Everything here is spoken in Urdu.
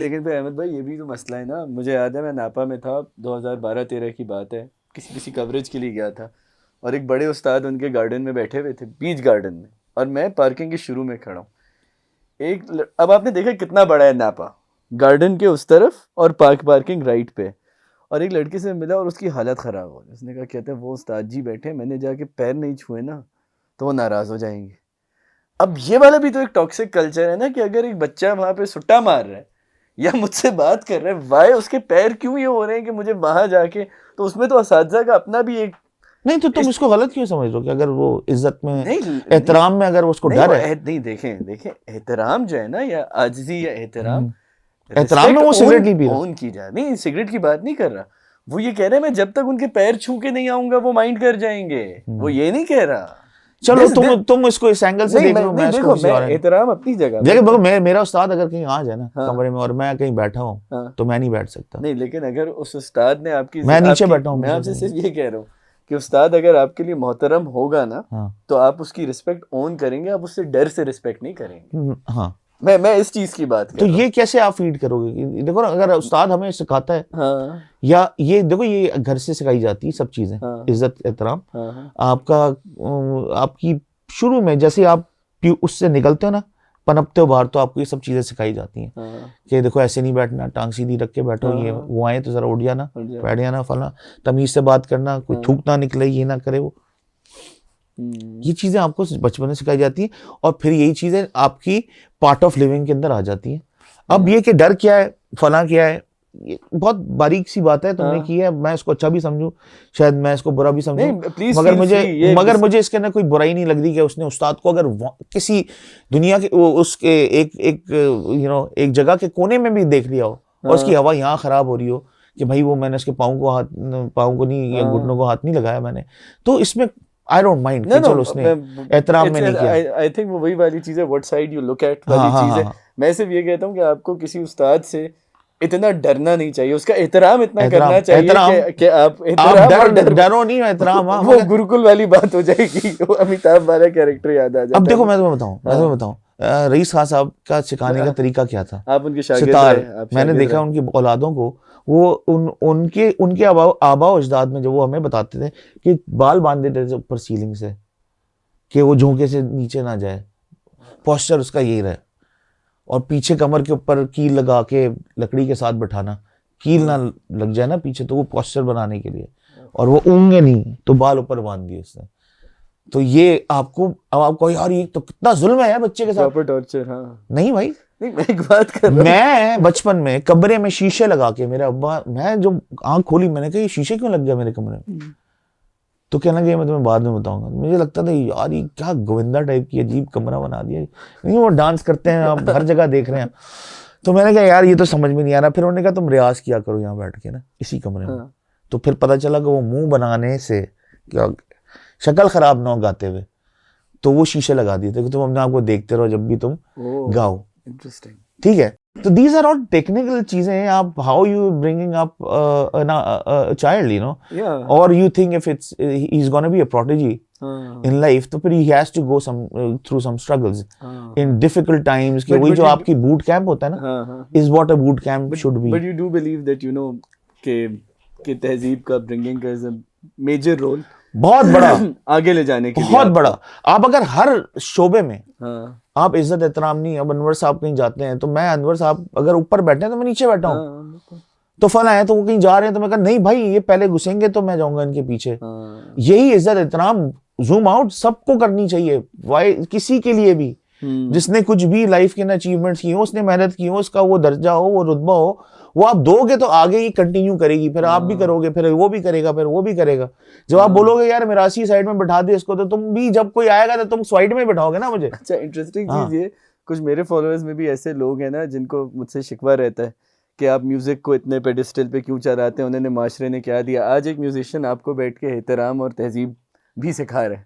لیکن پھر احمد بھائی یہ بھی تو مسئلہ ہے نا. مجھے یاد ہے میں ناپا میں تھا 2012-13 کی بات ہے, کسی کوریج کے لیے گیا تھا, اور ایک بڑے استاد ان کے گارڈن میں بیٹھے ہوئے تھے, بیچ گارڈن میں, اور میں پارکنگ کے شروع میں کھڑا ہوں. اب آپ نے دیکھا کتنا بڑا ہے ناپا, گارڈن کے اس طرف اور پارکنگ رائٹ پہ, اور ایک لڑکے سے ملا اور اس کی حالت خراب ہو گئی. اس نے کہا کہتے ہیں وہ استاد جی بیٹھے, میں نے جا کے پیر نہیں چھوئے نا تو وہ ناراض ہو جائیں گے. اب یہ والا بھی تو ایک ٹاکسک کلچر ہے نا, کہ اگر ایک بچہ وہاں پہ سٹا مار رہا ہے یا مجھ سے بات کر رہا ہے, وائے اس کے پیر کیوں یہ ہو رہے ہیں کہ مجھے وہاں جا کے, تو اس میں تو اساتذہ کا اپنا بھی ایک. نہیں تو تم اس کو غلط کیوں سمجھ رہو کہ اگر وہ عزت میں احترام میں اگر اس کو ڈر ہے. نہیں دیکھیں احترام جو ہے نا, یا عاجزی یا احترام میں وہ سگریٹ نہیں پی رہا, اون کی جائے. نہیں سگریٹ کی بات نہیں کر رہا, وہ یہ کہہ رہے ہیں میں جب تک ان کے پیر چھو کے نہیں آؤں گا وہ مائنڈ کر جائیں گے, وہ یہ نہیں کہہ رہا. چلو تم اس کو اس اینگل سے دیکھ لو, میں احترام اپنی جگہ. دیکھو میرا استاد اگر کہیں آ جائے نا کمرے میں اور میں کہیں بیٹھا ہوں تو میں نہیں بیٹھ سکتا. نہیں لیکن اگر اس استاد نے آپ کی, میں نیچے بیٹھا ہوں, میں آپ سے صرف یہ کہہ رہا ہوں کہ استاد اگر آپ کے لیے محترم ہوگا نا تو آپ اس کی رسپیکٹ اون کریں گے, آپ اس سے ڈر سے رسپیکٹ نہیں کریں گے. ہاں میں اس چیز کی بات تو یہ کیسے آپ فیڈ کرو گے؟ دیکھو نا, اگر استاد ہمیں سکھاتا ہے یا یہ دیکھو یہ گھر سے سکھائی جاتی ہے سب چیزیں, عزت احترام آپ کی شروع میں جیسے آپ اس سے نکلتے ہو نا, پنپتے ہو باہر, تو آپ کو یہ سب چیزیں سکھائی جاتی ہیں کہ دیکھو ایسے نہیں بیٹھنا, ٹانگ سیدھی رکھ کے بیٹھو, یہ وہ آئے تو ذرا اٹھ جانا, بیٹھ جانا, فلاں تمیز سے بات کرنا, کوئی تھوک نہ نکلے, یہ نہ کرے وہ. یہ چیزیں آپ کو بچپن میں سکھائی جاتی ہیں, اور پھر یہی چیزیں آپ کی پارٹ آف لیونگ کے اندر آ جاتی ہیں. اب یہ کہ ڈر کیا ہے, فلاں کیا ہے, یہ بہت باریک سی بات ہے, تم نے کی ہے, میں اس کو اچھا بھی سمجھوں, شاید میں اس کو برا بھی سمجھوں, مگر مجھے اس کے اندر کوئی برائی نہیں لگ رہی کہ اس نے استاد کو اگر کسی دنیا کے اس کے ایک جگہ کے کونے میں بھی دیکھ لیا ہو اور اس کی ہوا یہاں خراب ہو رہی ہو کہ بھائی وہ میں نے اس کے پاؤں کو نہیں یا گھٹنوں کو ہاتھ نہیں لگایا میں نے, تو اس میں I don't mind کہ چلو اس نے احترام میں نہیں کیا. I think وہ وہی والی چیز ہے, what side you look at والی چیز ہے. میں صرف یہ کہتا ہوں کہ آپ کو کسی استاد سے اتنا ڈرنا نہیں چاہیے, اس کا احترام اتنا کرنا چاہیے کہ آپ ڈرو نہیں, احترام. وہ گروکل والی بات ہو جائے گی, وہ امیتابھ والا کیریکٹر یاد آ جاتا ہے. اب دیکھو میں تمہیں بتاؤں رئیس خان صاحب کا سکھانے کا طریقہ کیا تھا. آپ ان کے شاگرد ستار, رہے, میں نے دیکھا ان کی اولادوں کو, وہ ان کے آبا و اجداد میں جو وہ ہمیں بتاتے تھے کہ بال باندھ دیتے تھے اوپر سیلنگ سے کہ وہ جھونکے سے نیچے نہ جائے, پوسچر اس کا یہی رہے, اور پیچھے کمر کے اوپر کیل لگا کے لکڑی کے ساتھ بٹھانا, کیل نہ لگ جائے نا پیچھے, تو وہ پوسچر بنانے کے لیے, اور وہ اونگے نہیں تو بال اوپر باندھ دیے اس نے. تو یہ آپ کو یار یہ تو کتنا ظلم ہے بچے کے ساتھ. نہیں بھائی, میں ایک بات کر رہا ہوں, میں بچپن میں کمرے میں شیشے لگا کے, میرے ابا, میں جو آنکھ کھولی میں نے کہا یہ شیشے کیوں لگ گیا میرے کمرے میں, تو کہنا کہ میں تمہیں بعد میں بتاؤں گا. مجھے لگتا تھا یار یہ کیا گووندا ٹائپ کی عجیب کمرہ بنا دیا, وہ ڈانس کرتے ہیں, آپ ہر جگہ دیکھ رہے ہیں. تو میں نے کہا یار یہ تو سمجھ میں نہیں آ رہا. پھر انہوں نے کہا تم ریاض کیا کرو یہاں بیٹھ کے نا اسی کمرے میں. تو پھر پتہ چلا کہ وہ منہ بنانے سے کیا شکل خراب نہ ہو گاتے ہوئے, تو وہ شیشے لگا دیے تھے کہ تم اپنے آپ کو دیکھتے رہو جب بھی تم گاؤ. ٹھیک ہے, تو دیز آر آل ٹیکنیکل چیزیں ہیں. آپ how you bringing up child, you know, اور you think of it's he is gonna be a prodigy in life, تو پھر he has to go through some struggles in difficult times. کہ وہی جو آپ کی boot camp ہوتا ہے نا, is what a boot camp should be. But you do believe that you know کہ تہذیب کا bringing کا is a major role, بہت بڑا آگے لے جانے کے لیے, بہت بڑا. آپ اگر ہر شعبے میں آپ عزت احترام نہیں, اب انور صاحب کہیں جاتے ہیں تو میں انور صاحب اگر اوپر بیٹھے ہیں تو میں نیچے بیٹھا ہوں, تو فلاں ہے تو وہ کہیں جا رہے ہیں تو میں کہا نہیں بھائی یہ پہلے گھسیں گے تو میں جاؤں گا ان کے پیچھے. یہی عزت احترام زوم آؤٹ سب کو کرنی چاہیے, کسی کے لیے بھی جس نے کچھ بھی لائف کے اچیومنٹس کی ہو, اس نے محنت کی ہو, اس کا وہ درجہ ہو, وہ رتبہ ہو, وہ آپ دو گے تو آگے ہی کنٹینیو کرے گی, پھر آپ بھی کرو گے, پھر وہ بھی کرے گا, پھر وہ بھی کرے گا. جب آپ بولو گے یار میراسی سائڈ میں بٹھا دے اس کو, تو تم بھی جب کوئی آئے گا تو تم سائڈ میں بٹھاؤ گے نا مجھے. اچھا انٹرسٹنگ چیز یہ, کچھ میرے فالوورز میں بھی ایسے لوگ ہیں نا جن کو مجھ سے شکوہ رہتا ہے کہ آپ میوزک کو اتنے پیڈسٹل پہ کیوں چڑھاتے ہیں, انہوں نے معاشرے نے کیا دیا. آج ایک میوزیشین آپ کو بیٹھ کے احترام اور تہذیب بھی سکھا رہے ہیں.